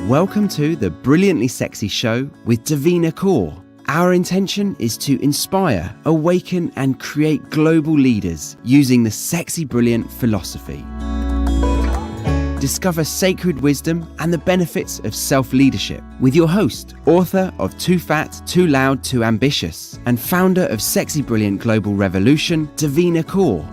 Welcome to the Brilliantly Sexy Show with Devina Kaur. Our intention is to inspire, awaken and create global leaders using the Sexy Brilliant philosophy. Discover sacred wisdom and the benefits of self-leadership with your host, author of Too Fat, Too Loud, Too Ambitious and founder of Sexy Brilliant Global Revolution, Devina Kaur.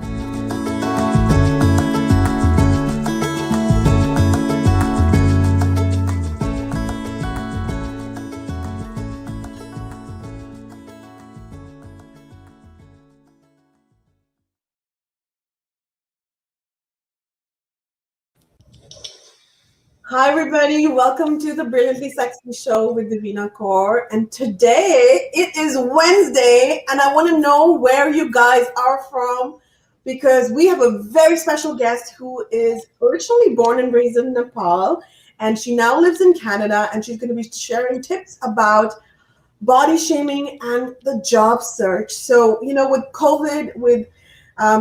Hi, everybody. Welcome to the Brilliantly Sexy Show with Devina Kaur. And today it is Wednesday, and I want to know where you guys are from because we have a very special guest who is originally born and raised in Nepal, and she now lives in Canada, and she's going to be sharing tips about body shaming and the job search. So, with COVID, with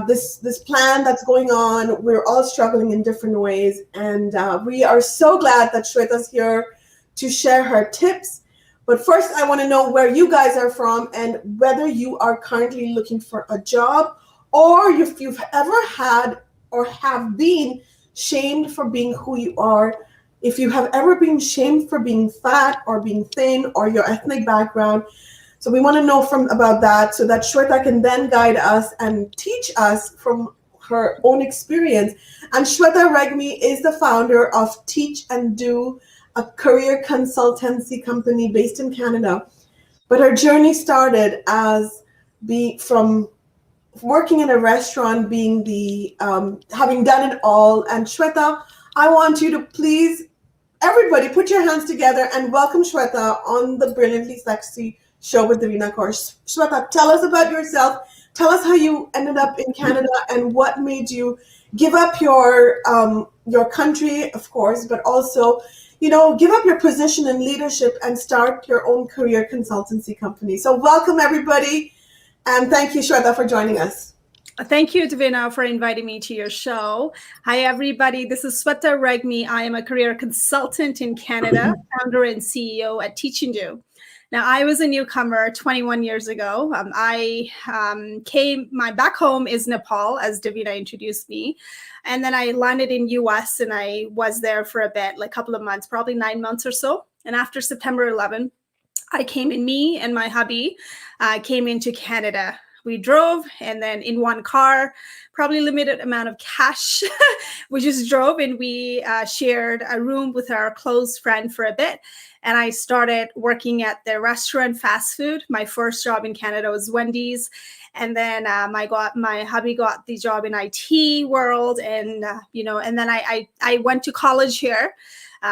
this plan that's going on, we're all struggling in different ways, and we are so glad that Shweta's here to share her tips. But first, I want to know where you guys are from and whether you are currently looking for a job, or if you've ever had or have been shamed for being who you are, if you have ever been shamed for being fat or being thin or your ethnic background. So we want to know about that so that Shweta can then guide us and teach us from her own experience. And Sweta Regmi is the founder of Teachndo, a career consultancy company based in Canada. But her journey started from working in a restaurant, being having done it all. And Shweta, I want you to please, everybody, put your hands together and welcome Shweta on the Brilliantly Sexy Show with Devina Kaur. Shweta, tell us about yourself. Tell us how you ended up in Canada and what made you give up your country, of course, but also, give up your position in leadership and start your own career consultancy company. So welcome, everybody. And thank you, Shweta, for joining us. Thank you, Devina, for inviting me to your show. Hi, everybody. This is Sweta Regmi. I am a career consultant in Canada, founder and CEO at Teachndo. Now, I was a newcomer 21 years ago. My back home is Nepal, as Devina introduced me. And then I landed in US and I was there for a bit, like a couple of months, probably 9 months or so. And after September 11, me and my hubby came into Canada. We drove, and then in one car, probably limited amount of cash, we just drove, and we shared a room with our close friend for a bit. And I started working at the restaurant, fast food. My first job in Canada was Wendy's. And then my hubby got the job in IT world. And, and then I went to college here,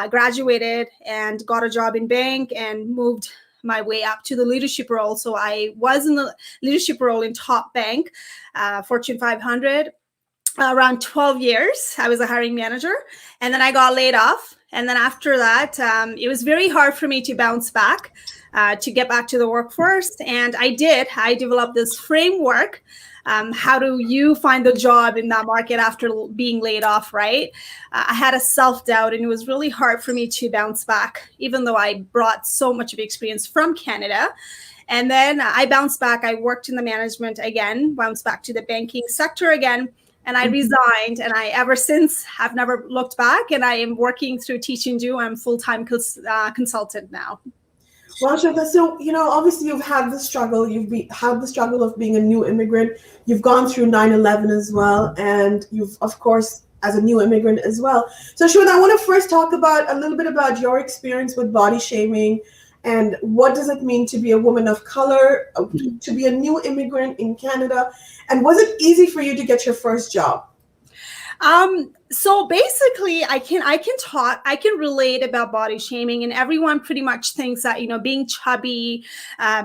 graduated and got a job in bank and moved my way up to the leadership role. So I was in the leadership role in top bank, Fortune 500, around 12 years. I was a hiring manager, and then I got laid off. And then after that, it was very hard for me to bounce back, to get back to the workforce. And I did. I developed this framework. How do you find a job in that market after being laid off, right? I had a self-doubt, and it was really hard for me to bounce back, even though I brought so much of experience from Canada. And then I bounced back. I worked in the management again, bounced back to the banking sector again, and I resigned. And ever since, have never looked back, and I am working through Teachndo. I'm full-time consultant now. Well, Shweta, so, obviously you've had the struggle. Had the struggle of being a new immigrant. You've gone through 9/11 as well. And you've, of course, as a new immigrant as well. So, Shweta, I want to first talk a little bit about your experience with body shaming and what does it mean to be a woman of color, to be a new immigrant in Canada. And was it easy for you to get your first job? So basically I can relate about body shaming, and everyone pretty much thinks that, being chubby,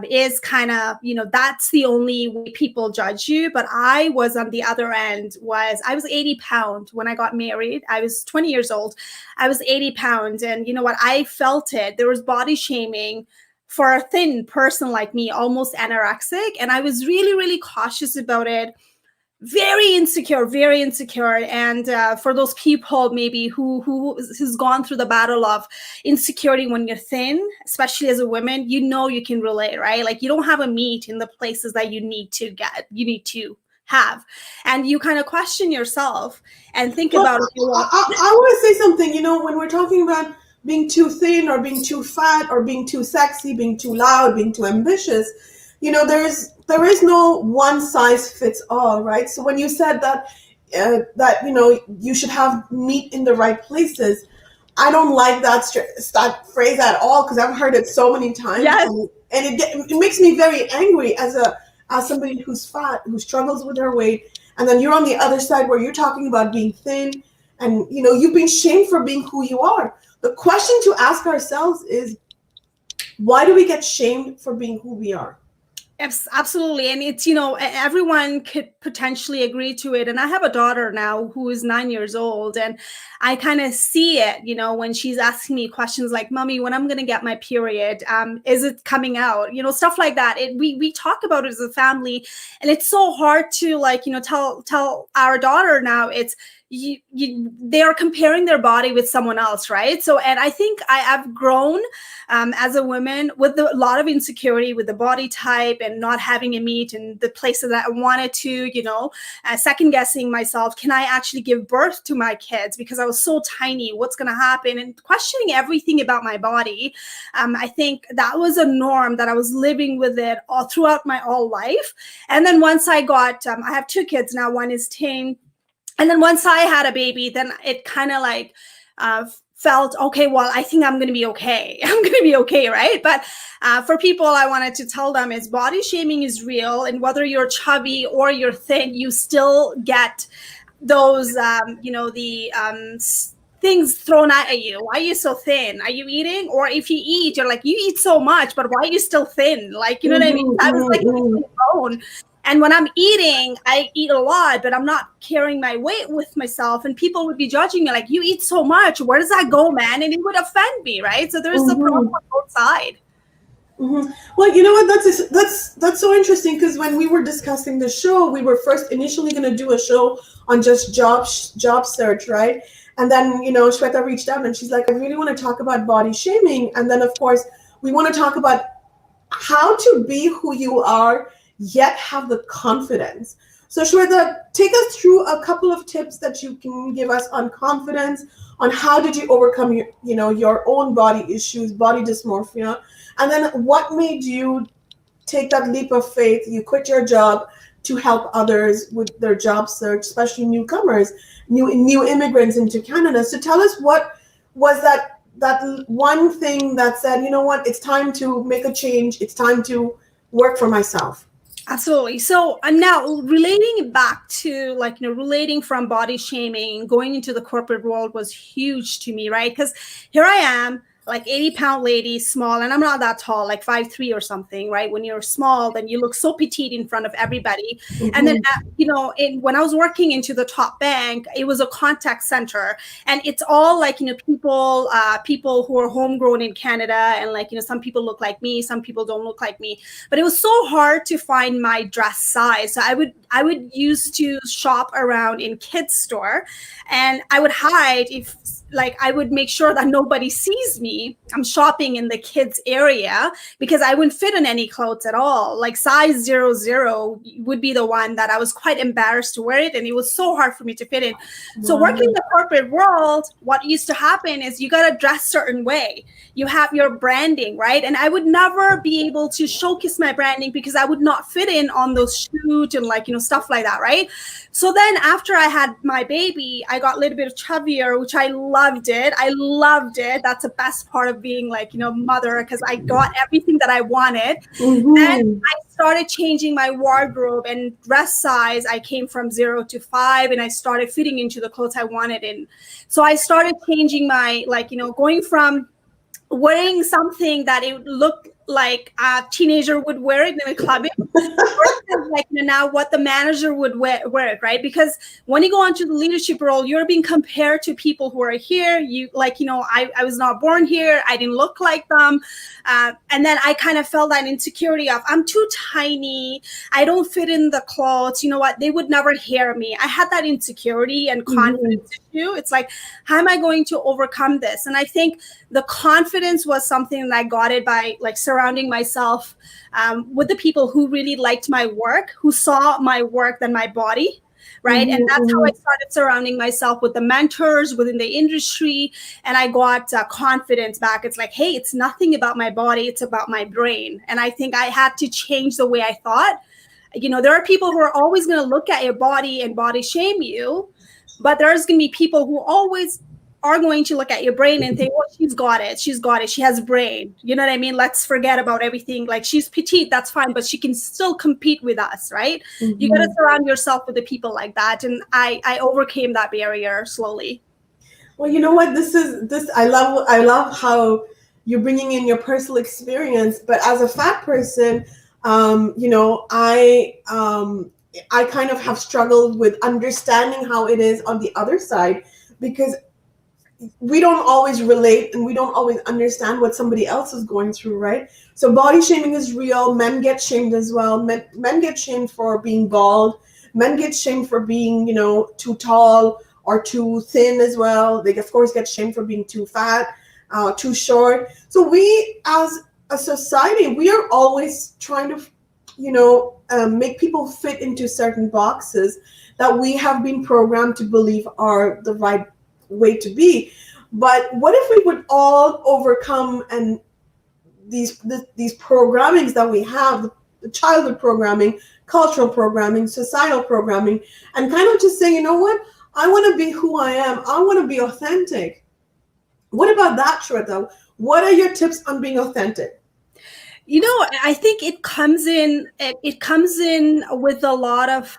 is kind of, that's the only way people judge you. But I was on the other end. I was 80 pounds when I got married. I was 20 years old. I was 80 pounds. And you know what? I felt it. There was body shaming for a thin person like me, almost anorexic. And I was really, really cautious about it. very insecure, very insecure. And for those people maybe who's gone through the battle of insecurity when you're thin, especially as a woman, you can relate, right? Like you don't have a meat in the places that you need to have, and you kind of question yourself and think about it. I want to say something. When we're talking about being too thin or being too fat or being too sexy, being too loud, being too ambitious, there is no one size fits all, right? So when you said that you should have meat in the right places, I don't like that phrase at all, because I've heard it so many times. Yes. And it makes me very angry as somebody who's fat, who struggles with her weight, and then you're on the other side where you're talking about being thin, and you've been shamed for being who you are. The question to ask ourselves is, why do we get shamed for being who we are? Absolutely. And it's, everyone could potentially agree to it. And I have a daughter now who is 9 years old, and I kind of see it, when she's asking me questions like, Mommy, when I'm going to get my period, is it coming out? Stuff like that. We talk about it as a family, and it's so hard to tell our daughter now. It's, they are comparing their body with someone else, right? So, and I think I have grown as a woman with a lot of insecurity with the body type and not having a meat in the places that I wanted to, second guessing myself. Can I actually give birth to my kids? Because I was so tiny, what's going to happen? And questioning everything about my body. I think that was a norm that I was living with it all throughout my whole life. And then once I got, I have 2 kids now, one is 10. And then once I had a baby, then it kind of felt, okay, well, I think I'm going to be okay. I'm going to be okay, right? But for people, I wanted to tell them is body shaming is real. And whether you're chubby or you're thin, you still get those, things thrown at you. Why are you so thin? Are you eating? Or if you eat, you're like, you eat so much, but why are you still thin? Like, what I mean? I was like, bone. And when I'm eating, I eat a lot, but I'm not carrying my weight with myself. And people would be judging me like, you eat so much. Where does that go, man? And it would offend me, right? So there's a problem on both sides. Mm-hmm. Well, you know what? That's so interesting, because when we were discussing the show, we were first initially going to do a show on just job search, right? And then, Shweta reached out and she's like, I really want to talk about body shaming. And then, of course, we want to talk about how to be who you are, yet have the confidence. So Shweta, take us through a couple of tips that you can give us on confidence, on how did you overcome your own body issues, body dysmorphia, and then what made you take that leap of faith? You quit your job to help others with their job search, especially newcomers, new immigrants into Canada. So tell us, what was that one thing that said, you know what, it's time to make a change, it's time to work for myself? Absolutely. So now relating back to relating from body shaming, going into the corporate world was huge to me, right? Because here I am, like 80-pound lady, small, and I'm not that tall, like 5'3" or something, right? When you're small, then you look so petite in front of everybody. Mm-hmm. And then, when I was working into the top bank, it was a contact center, and it's all people who are homegrown in Canada, and some people look like me, some people don't look like me. But it was so hard to find my dress size. So I would used to shop around in kids store, and I would hide I would make sure that nobody sees me. I'm shopping in the kids area because I wouldn't fit in any clothes at all. Like size 00 would be the one that I was quite embarrassed to wear it. And it was so hard for me to fit in. Wow. So working in the corporate world, what used to happen is you got to dress a certain way. You have your branding, right? And I would never be able to showcase my branding because I would not fit in on those shoots and stuff like that, right? So then after I had my baby, I got a little bit of chubbier, which I loved it. I loved it. That's the best part of being mother, because I got everything that I wanted. Mm-hmm. And I started changing my wardrobe and dress size. I came from 0 to 5, and I started fitting into the clothes I wanted in. So I started changing my, going from wearing something that it would look like a teenager would wear it in a club, versus like now what the manager would wear it, right? Because when you go onto the leadership role, you're being compared to people who are here. You like, I was not born here. I didn't look like them. And then I kind of felt that insecurity of I'm too tiny. I don't fit in the clothes. You know what? They would never hear me. I had that insecurity and confidence issue. It's like, how am I going to overcome this? And I think the confidence was something that I got it by like surrounding myself with the people who really liked my work, who saw my work than my body. Right. And that's how I started surrounding myself with the mentors within the industry. And I got confidence back. It's like, hey, it's nothing about my body. It's about my brain. And I think I had to change the way I thought. There are people who are always going to look at your body and body shame you. But there's going to be people who always are going to look at your brain and think, well, she's got it. She has brain. You know what I mean? Let's forget about everything. Like, she's petite, that's fine, but she can still compete with us, right? You got to surround yourself with the people like that. And I overcame that barrier slowly. Well, you know what? I love how you're bringing in your personal experience. But as a fat person, I kind of have struggled with understanding how it is on the other side, because we don't always relate and we don't always understand what somebody else is going through, right? So body shaming is real. Men get shamed as well. Men get shamed for being bald. Men get shamed for being, too tall or too thin as well. They, of course, get shamed for being too fat, too short. So we, as a society, we are always trying to, make people fit into certain boxes that we have been programmed to believe are the right way to be. But what if we would all overcome and these programmings that we have, the childhood programming, cultural programming, societal programming, and kind of just say, you know what, I want to be who I am. I want to be authentic. What about that, Shweta? What are your tips on being authentic? I think it comes in with a lot of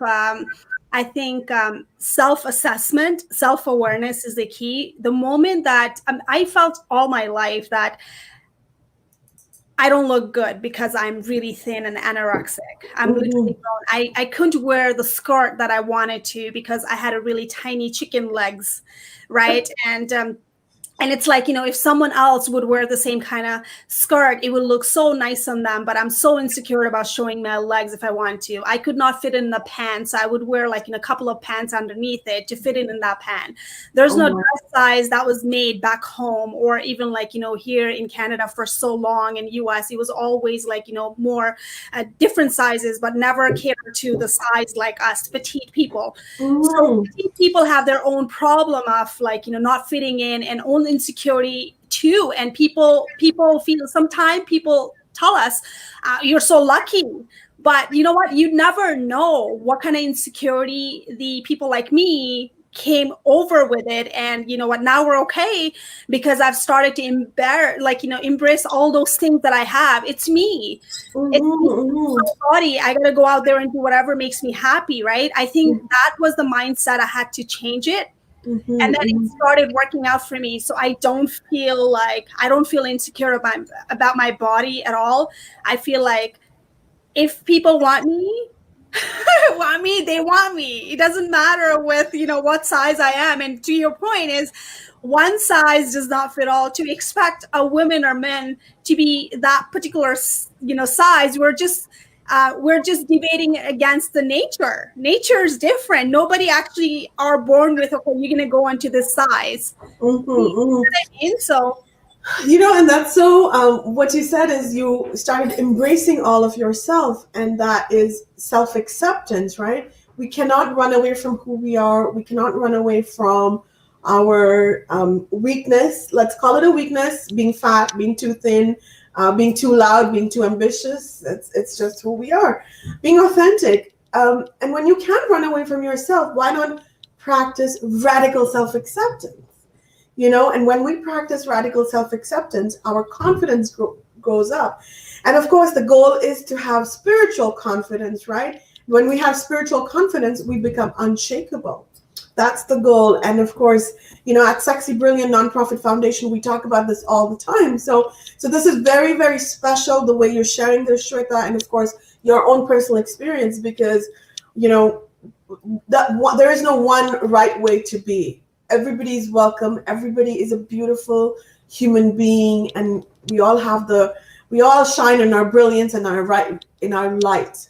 I think self-assessment, self-awareness is the key. The moment that I felt all my life that I don't look good because I'm really thin and anorexic. I'm literally grown. I couldn't wear the skirt that I wanted to because I had a really tiny chicken legs, right? And it's like, if someone else would wear the same kind of skirt, it would look so nice on them. But I'm so insecure about showing my legs if I want to. I could not fit in the pants. I would wear like a couple of pants underneath it to fit in that pant. There's no dress size that was made back home, or even like, here in Canada for so long, in US, it was always like, more different sizes, but never cater to the size like us, petite people. So petite people have their own problem of like, not fitting in and own insecurity too. And people feel, sometimes people tell us, you're so lucky. But you know what? You never know what kind of insecurity the people like me came over with it. And you know what? Now we're okay because I've started to embrace all those things that I have. It's me. It's my body. I gotta go out there and do whatever makes me happy, right? I think that was the mindset. I had to change it. And then it started working out for me. So I don't feel insecure about my body at all. I feel like if people want me, they want me. It doesn't matter with, what size I am. And to your point is, one size does not fit all. To expect a woman or men to be that particular, size, we're just debating against the nature. Nature is different. Nobody actually are born with, okay, you're going to go onto this size. You know what I mean? So, and that's so, what you said is you started embracing all of yourself, and that is self-acceptance, right? We cannot run away from who we are. We cannot run away from our weakness. Let's call it a weakness, being fat, being too thin, being too loud, being too ambitious. It's just who we are. Being authentic. And when you can't run away from yourself, why not practice radical self-acceptance? And when we practice radical self-acceptance, our confidence goes up. And of course, the goal is to have spiritual confidence, right? When we have spiritual confidence, we become unshakable. That's the goal. And of course, at Sexy Brilliant Nonprofit Foundation, we talk about this all the time. So this is very, very special, the way you're sharing this, Shweta, and of course, your own personal experience, because, there is no one right way to be. Everybody's welcome. Everybody is a beautiful human being, and we all shine in our brilliance and in our light.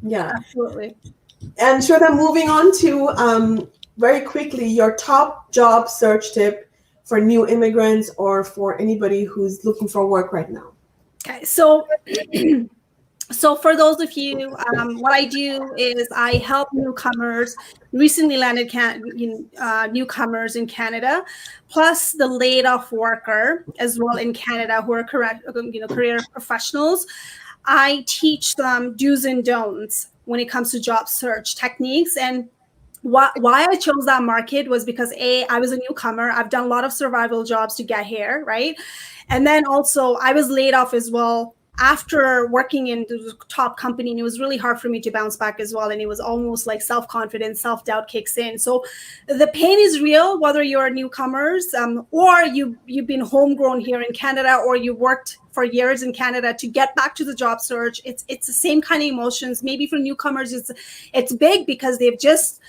Yeah, absolutely. And Shweta, moving on to very quickly, your top job search tip for new immigrants or for anybody who's looking for work right now. Okay, so for those of you, what I do is I help newcomers, recently landed newcomers in Canada, plus the laid off worker as well in Canada who are career professionals. I teach them do's and don'ts when it comes to job search techniques. And why I chose that market was because I was a newcomer. I've done a lot of survival jobs to get here, right? And then also I was laid off as well after working in the top company, and it was really hard for me to bounce back as well. And it was almost like self-confidence, self-doubt kicks in. So the pain is real, whether you're newcomers or you've been homegrown here in Canada, or you worked for years in Canada to get back to the job search. It's the same kind of emotions. Maybe for newcomers, it's big because they've just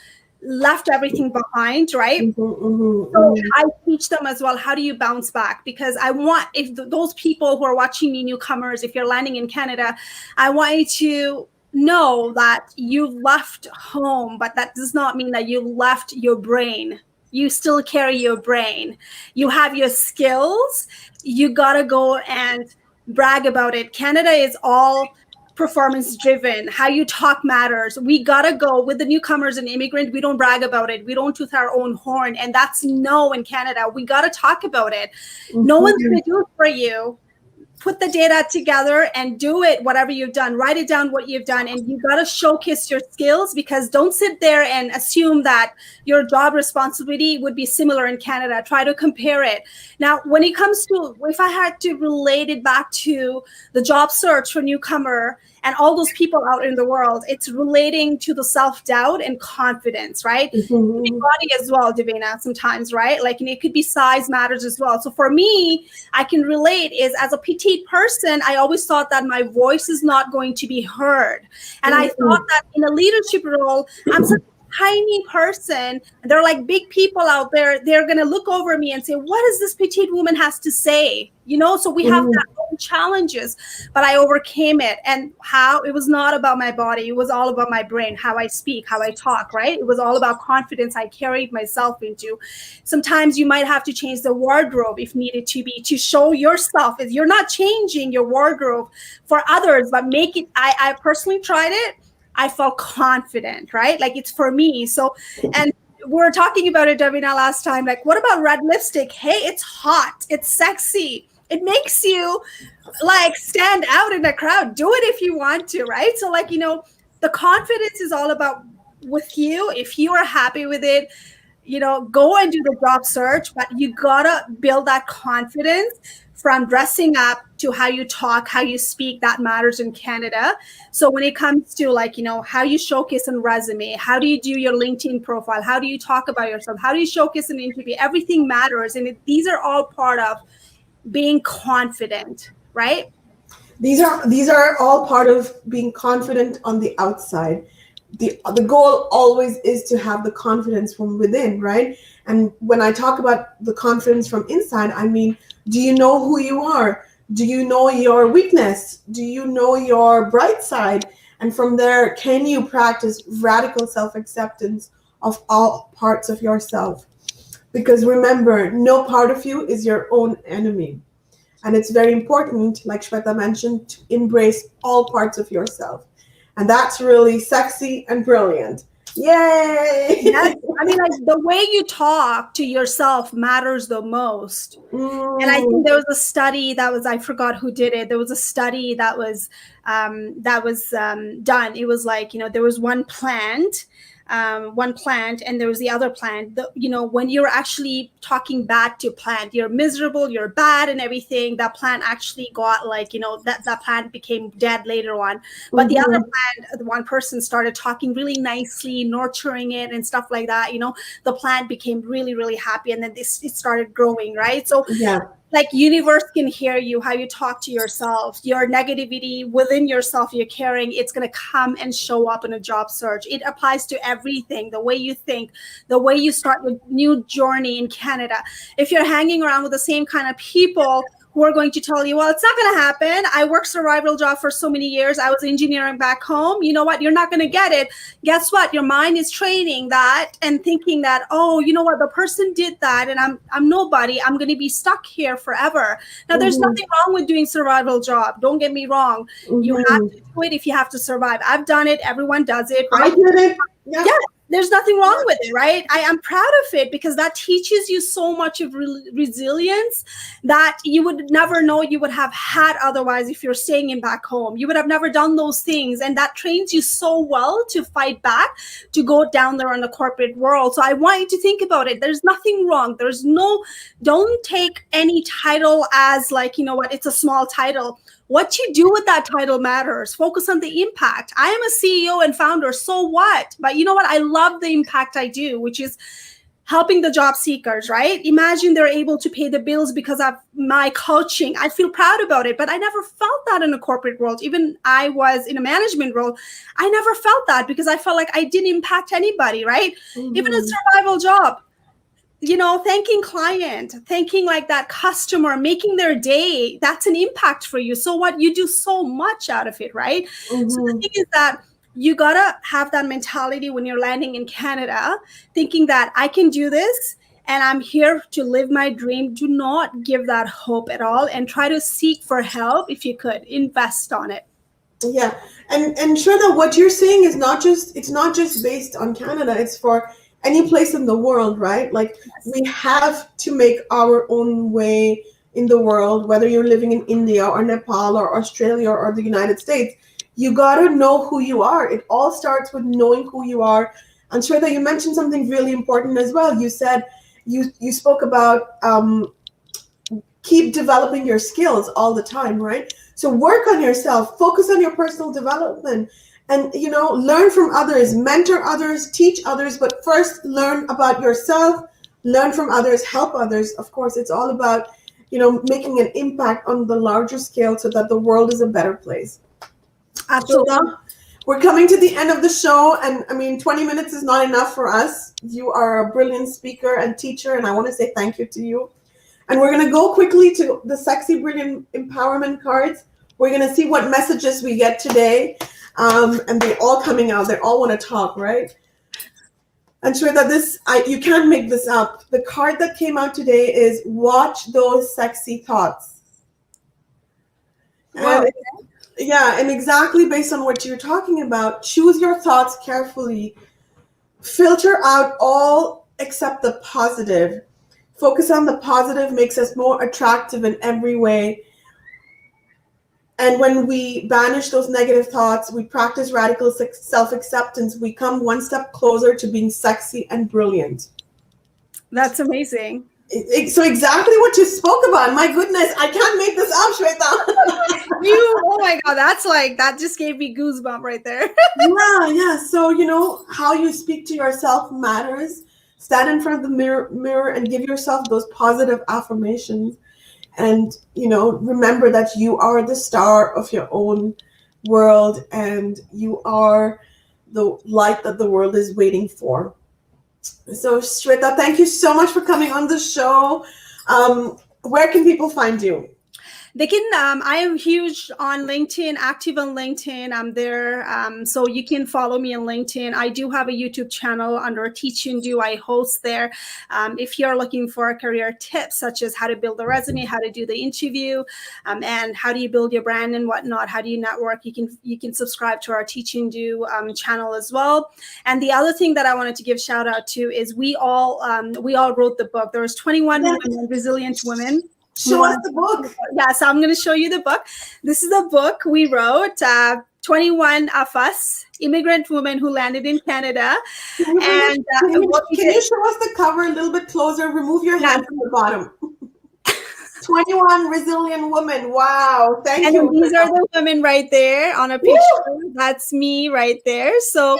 left everything behind, right? So I teach them as well, how do you bounce back? Because I want, if those people who are watching me, newcomers, if you're landing in Canada, I want you to know that you left home, but that does not mean that you left your brain. You still carry your brain. You have your skills. You gotta go and brag about it. Canada is all performance driven. How you talk matters. We gotta go with the newcomers and immigrant. We don't brag about it. We don't toot our own horn. And that's no in Canada. We gotta talk about it. No one's gonna do it for you. Put the data together and do it, whatever you've done. Write it down what you've done. And you got to showcase your skills, because don't sit there and assume that your job responsibility would be similar in Canada. Try to compare it. Now, when it comes to, if I had to relate it back to the job search for newcomer and all those people out in the world, it's relating to the self-doubt and confidence, right? Body as well, Devina, sometimes, right? Like, and it could be size matters as well. So for me, I can relate is, as a petite person, I always thought that my voice is not going to be heard. And I thought that in a leadership role, I'm such a tiny person. They're like big people out there. They're going to look over me and say, what does this petite woman has to say? So we have our own challenges, but I overcame it. And how? It was not about my body. It was all about my brain, how I speak, how I talk, right? It was all about confidence I carried myself into. Sometimes you might have to change the wardrobe if needed to be, to show yourself. If you're not changing your wardrobe for others, but make it, I personally tried it. I felt confident, right? Like, it's for me. So, and we were talking about it, Devina, last time. Like, what about red lipstick? Hey, it's hot. It's sexy. It makes you like stand out in the crowd. Do it if you want to, right? So like, the confidence is all about with you. If you are happy with it, go and do the job search, but you gotta build that confidence from dressing up to how you talk, how you speak. That matters in Canada. So when it comes to like, how you showcase a resume, how do you do your LinkedIn profile? How do you talk about yourself? How do you showcase an interview? Everything matters. And these are all part of being confident, right? These are all part of being confident on the outside. The goal always is to have the confidence from within, right? And when I talk about the confidence from inside, I mean, do you know who you are? Do you know your weakness? Do you know your bright side? And from there, can you practice radical self-acceptance of all parts of yourself? Because remember, no part of you is your own enemy. And it's very important, like Shweta mentioned, to embrace all parts of yourself. And that's really sexy and brilliant. Yay! Yes. I mean, like, the way you talk to yourself matters the most. And I think there was a study that was, I forgot who did it. There was a study that was done. It was like, there was one plant one plant and there was the other plant. When you're actually talking bad to plant, you're miserable, you're bad and everything, that plant actually got like, that plant became dead later on. But the other plant, the one person started talking really nicely, nurturing it and stuff like that, the plant became really, really happy. And then it started growing, right? So like universe can hear you, how you talk to yourself, your negativity within yourself, you're carrying, it's going to come and show up in a job search. It applies to everything, the way you think, the way you start your new journey in Canada. If you're hanging around with the same kind of people who are going to tell you, well, it's not going to happen. I worked survival job for so many years. I was engineering back home. You know what? You're not going to get it. Guess what? Your mind is training that and thinking that, oh, you know what? The person did that and I'm nobody. I'm going to be stuck here forever. Now, there's nothing wrong with doing survival job. Don't get me wrong. You have to do it if you have to survive. I've done it. Everyone does it. Right? I did it. Yeah. There's nothing wrong with it, right? I am proud of it because that teaches you so much of resilience that you would never know you would have had otherwise if you're staying in back home. You would have never done those things. And that trains you so well to fight back, to go down there in the corporate world. So I want you to think about it. There's nothing wrong. Don't take any title as like, it's a small title. What you do with that title matters. Focus on the impact. I am a CEO and founder, so what? But you know what? I love the impact I do, which is helping the job seekers, right? Imagine they're able to pay the bills because of my coaching. I feel proud about it, but I never felt that in a corporate world. Even I was in a management role. I never felt that because I felt like I didn't impact anybody, right? Even a survival job. Thanking client, thanking like that customer, making their day, that's an impact for you. So what? You do so much out of it, right? So the thing is that you got to have that mentality when you're landing in Canada, thinking that I can do this and I'm here to live my dream. Do not give that hope at all and try to seek for help if you could. Invest on it. Yeah. And Shweta, what you're saying is it's not just based on Canada, it's for any place in the world, right? Like we have to make our own way in the world, whether you're living in India or Nepal or Australia or the United States, you got to know who you are. It all starts with knowing who you are. And Shweta, you mentioned something really important as well. You said, you spoke about keep developing your skills all the time, right? So work on yourself, focus on your personal development. And, learn from others, mentor others, teach others, but first learn about yourself, learn from others, help others. Of course, it's all about, making an impact on the larger scale so that the world is a better place. Absolutely. So we're coming to the end of the show. And 20 minutes is not enough for us. You are a brilliant speaker and teacher, and I want to say thank you to you. And we're going to go quickly to the Sexy Brilliant Empowerment cards. We're going to see what messages we get today. And they're all coming out. They all want to talk, right? And Shweta, you can't make this up. The card that came out today is watch those sexy thoughts. Wow. And exactly based on what you're talking about, choose your thoughts carefully. Filter out all except the positive. Focus on the positive makes us more attractive in every way. And when we banish those negative thoughts, we practice radical self-acceptance. We come one step closer to being sexy and brilliant. That's amazing. So exactly what you spoke about. My goodness, I can't make this up, Shweta. Oh my God, that just gave me goosebumps right there. Yeah. So, how you speak to yourself matters. Stand in front of the mirror and give yourself those positive affirmations. And, remember that you are the star of your own world and you are the light that the world is waiting for. So, Shweta, thank you so much for coming on the show. Where can people find you? They can, I am huge on LinkedIn, active on LinkedIn. I'm there. So you can follow me on LinkedIn. I do have a YouTube channel under Teachndo. I host there. If you're looking for career tips, such as how to build a resume, how to do the interview, and how do you build your brand and whatnot, how do you network, you can subscribe to our Teachndo channel as well. And the other thing that I wanted to give shout out to is we all wrote the book. There was 21 women, resilient women. Show us the book. Yeah, so I'm going to show you the book. This is the book we wrote. 21 of us, immigrant women who landed in Canada. Can you show us the cover a little bit closer? Remove your hand from the bottom. 21 resilient women. Wow. Thank you. These are the women right there on a picture. Woo! That's me right there. So,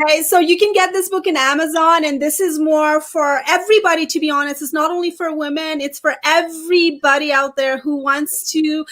okay, so you can get this book in Amazon, and this is more for everybody, to be honest. It's not only for women, it's for everybody out there who wants to,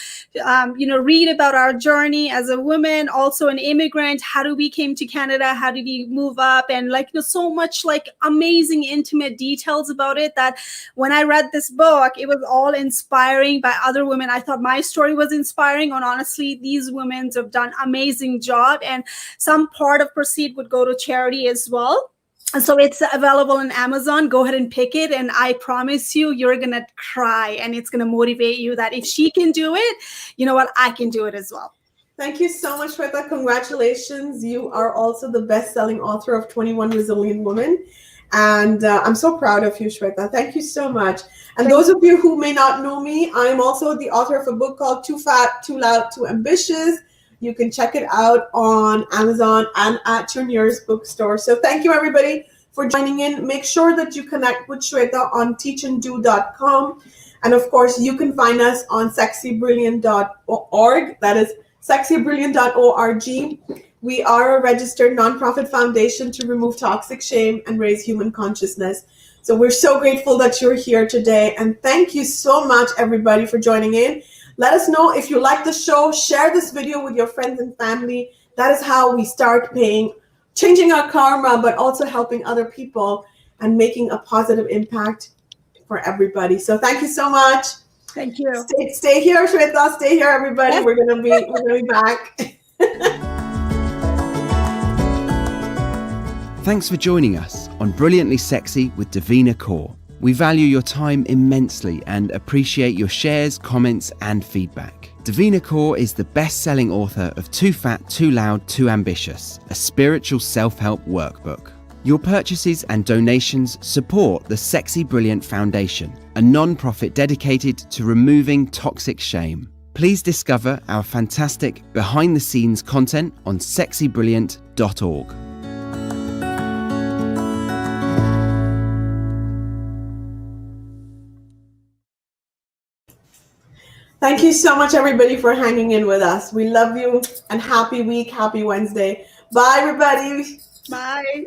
read about our journey as a woman, also an immigrant. How do we came to Canada? How did we move up? And so much amazing, intimate details about it that when I read this book, it was all inspiring by other women. I thought my story was inspiring, and honestly, these women have done amazing job, and some part of proceed would go to charity as well. And so it's available on Amazon. Go ahead and pick it, and I promise you, you're gonna cry, and it's gonna motivate you that if she can do it, you know what, I can do it as well. Thank you so much, Shweta. Congratulations. You are also the best-selling author of 21 Resilient Women. And I'm so proud of you, Shweta. Thank you so much. And those of you who may not know me, I'm also the author of a book called Too Fat, Too Loud, Too Ambitious. You can check it out on Amazon and at your nearest bookstore. So thank you, everybody, for joining in. Make sure that you connect with Shweta on teachndo.com. And of course, you can find us on sexybrilliant.org. That is sexybrilliant.org. We are a registered nonprofit foundation to remove toxic shame and raise human consciousness. So we're so grateful that you're here today. And thank you so much, everybody, for joining in. Let us know if you like the show. Share this video with your friends and family. That is how we start changing our karma, but also helping other people and making a positive impact for everybody. So thank you so much. Thank you. Stay here, Shweta. Stay here, everybody. We're gonna be back. Thanks for joining us on Brilliantly Sexy with Devina Kaur. We value your time immensely and appreciate your shares, comments, and feedback. Devina Kaur is the best-selling author of Too Fat, Too Loud, Too Ambitious, a spiritual self-help workbook. Your purchases and donations support the Sexy Brilliant Foundation, a non-profit dedicated to removing toxic shame. Please discover our fantastic behind-the-scenes content on sexybrilliant.org. Thank you so much, everybody, for hanging in with us. We love you, and happy week, happy Wednesday. Bye, everybody. Bye.